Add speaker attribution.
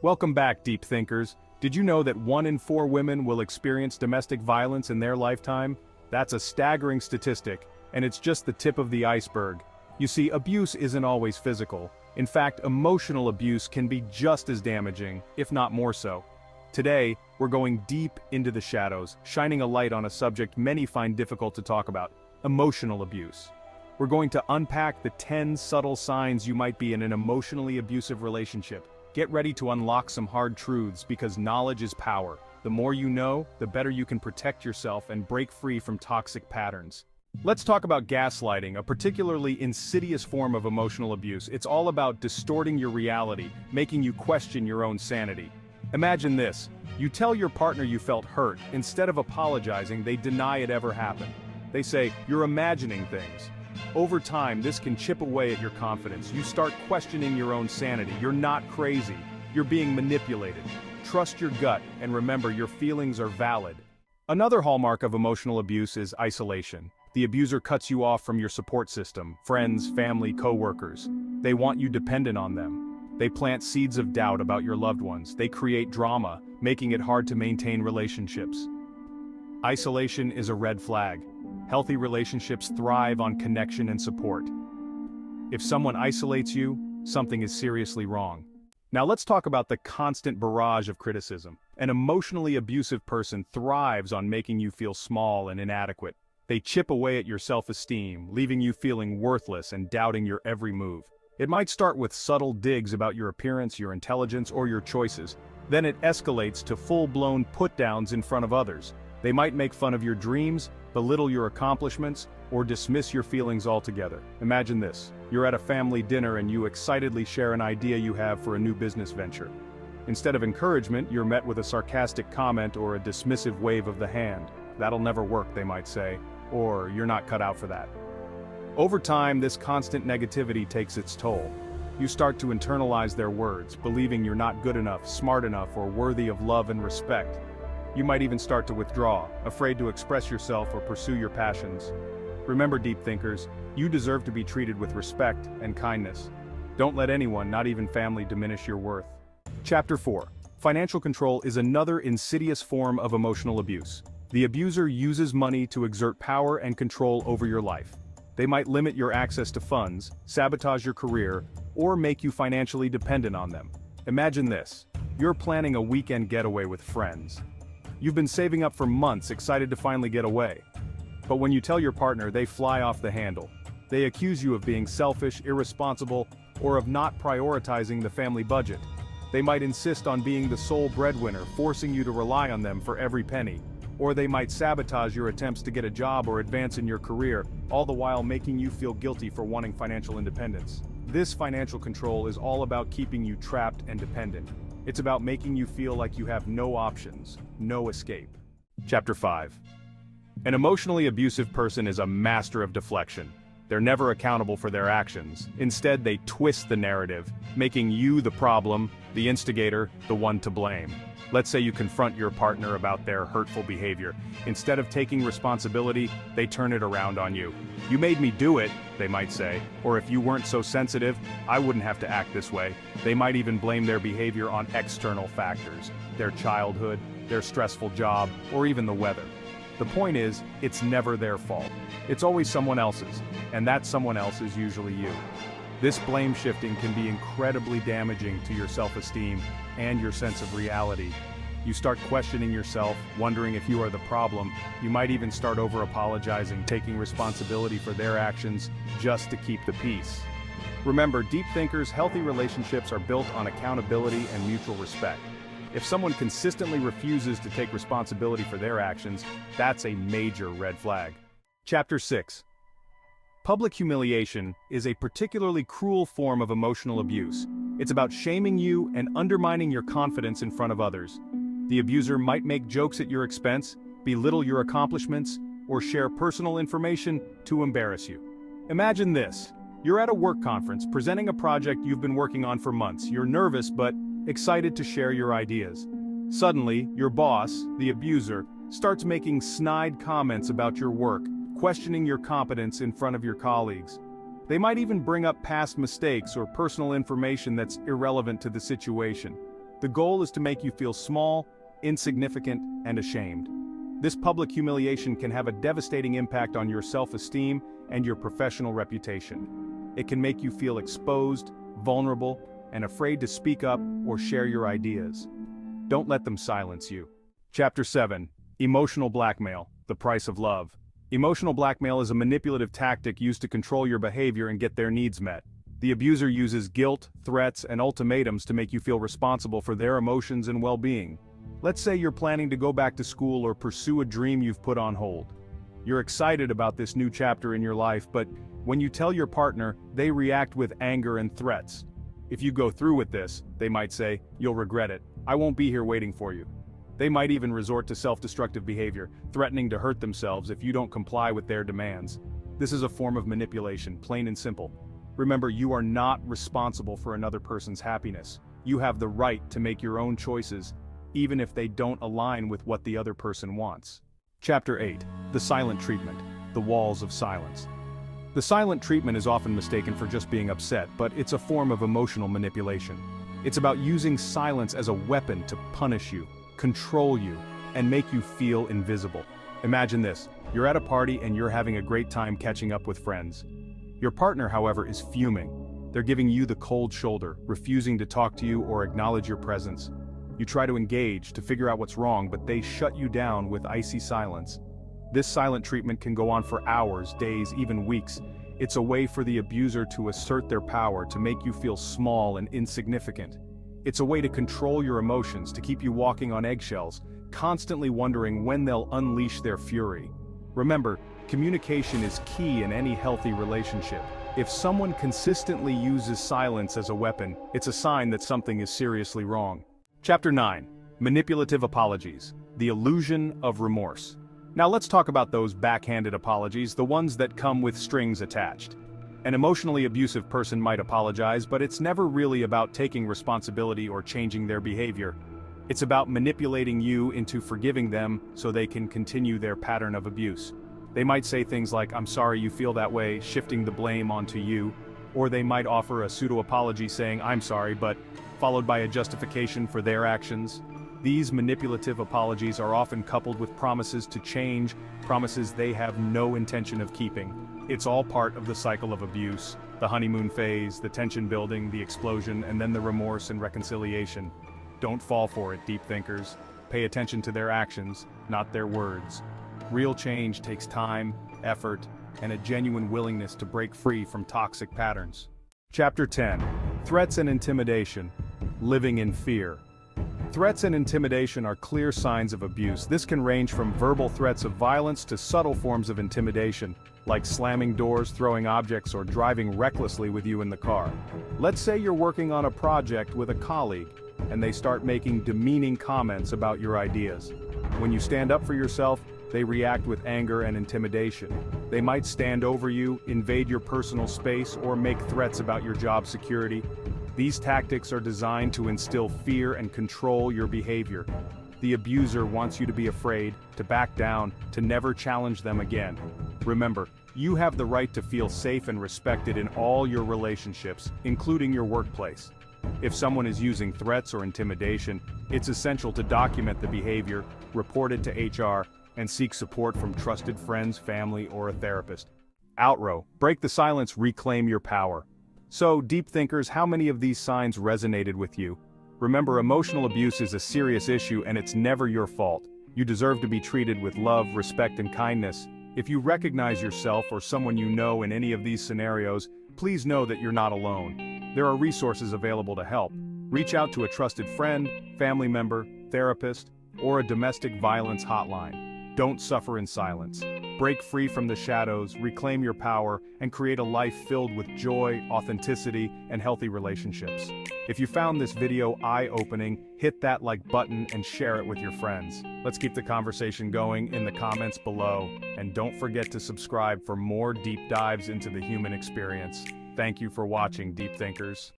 Speaker 1: Welcome back, deep thinkers. Did you know that 1 in 4 women will experience domestic violence in their lifetime? That's a staggering statistic, and it's just the tip of the iceberg. You see, abuse isn't always physical. In fact, emotional abuse can be just as damaging, if not more so. Today, we're going deep into the shadows, shining a light on a subject many find difficult to talk about: emotional abuse. We're going to unpack the 10 subtle signs you might be in an emotionally abusive relationship. Get ready to unlock some hard truths, because knowledge is power. The more you know, the better you can protect yourself and break free from toxic patterns. Let's talk about gaslighting, a particularly insidious form of emotional abuse. It's all about distorting your reality, making you question your own sanity. Imagine this: you tell your partner you felt hurt. Instead of apologizing, they deny it ever happened. They say, "You're imagining things." Over time, this can chip away at your confidence. You start questioning your own sanity. You're not crazy. You're being manipulated. Trust your gut, and remember, your feelings are valid. Another hallmark of emotional abuse is isolation. The abuser cuts you off from your support system, friends, family, co-workers. They want you dependent on them. They plant seeds of doubt about your loved ones. They create drama, making it hard to maintain relationships. Isolation is a red flag. Healthy relationships thrive on connection and support. If someone isolates you, something is seriously wrong. Now let's talk about the constant barrage of criticism. An emotionally abusive person thrives on making you feel small and inadequate. They chip away at your self-esteem, leaving you feeling worthless and doubting your every move. It might start with subtle digs about your appearance, your intelligence, or your choices. Then it escalates to full-blown put-downs in front of others. They might make fun of your dreams, belittle your accomplishments, or dismiss your feelings altogether. Imagine this: you're at a family dinner and you excitedly share an idea you have for a new business venture. Instead of encouragement, you're met with a sarcastic comment or a dismissive wave of the hand. "That'll never work," they might say, or "You're not cut out for that." Over time, this constant negativity takes its toll. You start to internalize their words, believing you're not good enough, smart enough, or worthy of love and respect. You might even start to withdraw, afraid to express yourself or pursue your passions. Remember, deep thinkers, you deserve to be treated with respect and kindness. Don't let anyone, not even family, diminish your worth. Chapter 4. Financial control is another insidious form of emotional abuse. The abuser uses money to exert power and control over your life. They might limit your access to funds, sabotage your career, or make you financially dependent on them. Imagine this: you're planning a weekend getaway with friends. You've been saving up for months, excited to finally get away. But when you tell your partner, they fly off the handle. They accuse you of being selfish, irresponsible, or of not prioritizing the family budget. They might insist on being the sole breadwinner, forcing you to rely on them for every penny. Or they might sabotage your attempts to get a job or advance in your career, all the while making you feel guilty for wanting financial independence. This financial control is all about keeping you trapped and dependent. It's about making you feel like you have no options, no escape. Chapter 5. An emotionally abusive person is a master of deflection. They're never accountable for their actions. Instead, they twist the narrative, making you the problem, the instigator, the one to blame. Let's say you confront your partner about their hurtful behavior. Instead of taking responsibility, they turn it around on you. "You made me do it," they might say. Or, "If you weren't so sensitive, I wouldn't have to act this way." They might even blame their behavior on external factors: their childhood, their stressful job, or even the weather. The point is, it's never their fault. It's always someone else's, and that someone else is usually you. This blame shifting can be incredibly damaging to your self-esteem and your sense of reality. You start questioning yourself, wondering if you are the problem. You might even start over-apologizing, taking responsibility for their actions just to keep the peace. Remember, deep thinkers, healthy relationships are built on accountability and mutual respect. If someone consistently refuses to take responsibility for their actions, that's a major red flag. Chapter 6. Public humiliation is a particularly cruel form of emotional abuse. It's about shaming you and undermining your confidence in front of others. The abuser might make jokes at your expense, belittle your accomplishments, or share personal information to embarrass you. Imagine this: you're at a work conference presenting a project you've been working on for months. You're nervous but excited to share your ideas. Suddenly, your boss, the abuser, starts making snide comments about your work, questioning your competence in front of your colleagues. They might even bring up past mistakes or personal information that's irrelevant to the situation. The goal is to make you feel small, insignificant, and ashamed. This public humiliation can have a devastating impact on your self-esteem and your professional reputation. It can make you feel exposed, vulnerable, and afraid to speak up or share your ideas. Don't let them silence you. Chapter 7. Emotional Blackmail, the Price of Love. Emotional blackmail is a manipulative tactic used to control your behavior and get their needs met. The abuser uses guilt, threats, and ultimatums to make you feel responsible for their emotions and well-being. Let's say you're planning to go back to school or pursue a dream you've put on hold. You're excited about this new chapter in your life, but when you tell your partner, they react with anger and threats. If you go through with this, they might say, "You'll regret it. I won't be here waiting for you." They might even resort to self-destructive behavior, threatening to hurt themselves if you don't comply with their demands. This is a form of manipulation, plain and simple. Remember, you are not responsible for another person's happiness. You have the right to make your own choices, even if they don't align with what the other person wants. Chapter 8. The Silent Treatment, the Walls of Silence. The silent treatment is often mistaken for just being upset, but it's a form of emotional manipulation. It's about using silence as a weapon to punish you, control you, and make you feel invisible. Imagine this, you're at a party and you're having a great time catching up with friends. Your partner, however, is fuming. They're giving you the cold shoulder, refusing to talk to you or acknowledge your presence. You try to engage, to figure out what's wrong, but they shut you down with icy silence. This silent treatment can go on for hours, days, even weeks. It's a way for the abuser to assert their power, to make you feel small and insignificant. It's a way to control your emotions, to keep you walking on eggshells, constantly wondering when they'll unleash their fury. Remember, communication is key in any healthy relationship. If someone consistently uses silence as a weapon, it's a sign that something is seriously wrong. Chapter 9. Manipulative Apologies, the Illusion of Remorse. Now let's talk about those backhanded apologies, the ones that come with strings attached. An emotionally abusive person might apologize, but it's never really about taking responsibility or changing their behavior. It's about manipulating you into forgiving them so they can continue their pattern of abuse. They might say things like, "I'm sorry you feel that way," shifting the blame onto you, or they might offer a pseudo-apology saying, "I'm sorry," but followed by a justification for their actions. These manipulative apologies are often coupled with promises to change, promises they have no intention of keeping. It's all part of the cycle of abuse, the honeymoon phase, the tension building, the explosion, and then the remorse and reconciliation. Don't fall for it, deep thinkers. Pay attention to their actions, not their words. Real change takes time, effort, and a genuine willingness to break free from toxic patterns. Chapter 10. Threats and Intimidation. Living in Fear. Threats and intimidation are clear signs of abuse. This can range from verbal threats of violence to subtle forms of intimidation, like slamming doors, throwing objects, or driving recklessly with you in the car. Let's say you're working on a project with a colleague, and they start making demeaning comments about your ideas. When you stand up for yourself, they react with anger and intimidation. They might stand over you, invade your personal space, or make threats about your job security. These tactics are designed to instill fear and control your behavior. The abuser wants you to be afraid, to back down, to never challenge them again. Remember, you have the right to feel safe and respected in all your relationships, including your workplace. If someone is using threats or intimidation, it's essential to document the behavior, report it to HR, and seek support from trusted friends, family, or a therapist. Outro, break the silence, reclaim your power. So, deep thinkers, how many of these signs resonated with you? Remember, emotional abuse is a serious issue and it's never your fault. You deserve to be treated with love, respect, and kindness. If you recognize yourself or someone you know in any of these scenarios, please know that you're not alone. There are resources available to help. Reach out to a trusted friend, family member, therapist, or a domestic violence hotline. Don't suffer in silence. Break free from the shadows, reclaim your power, and create a life filled with joy, authenticity, and healthy relationships. If you found this video eye-opening, hit that like button and share it with your friends. Let's keep the conversation going in the comments below, and don't forget to subscribe for more deep dives into the human experience. Thank you for watching, deep thinkers.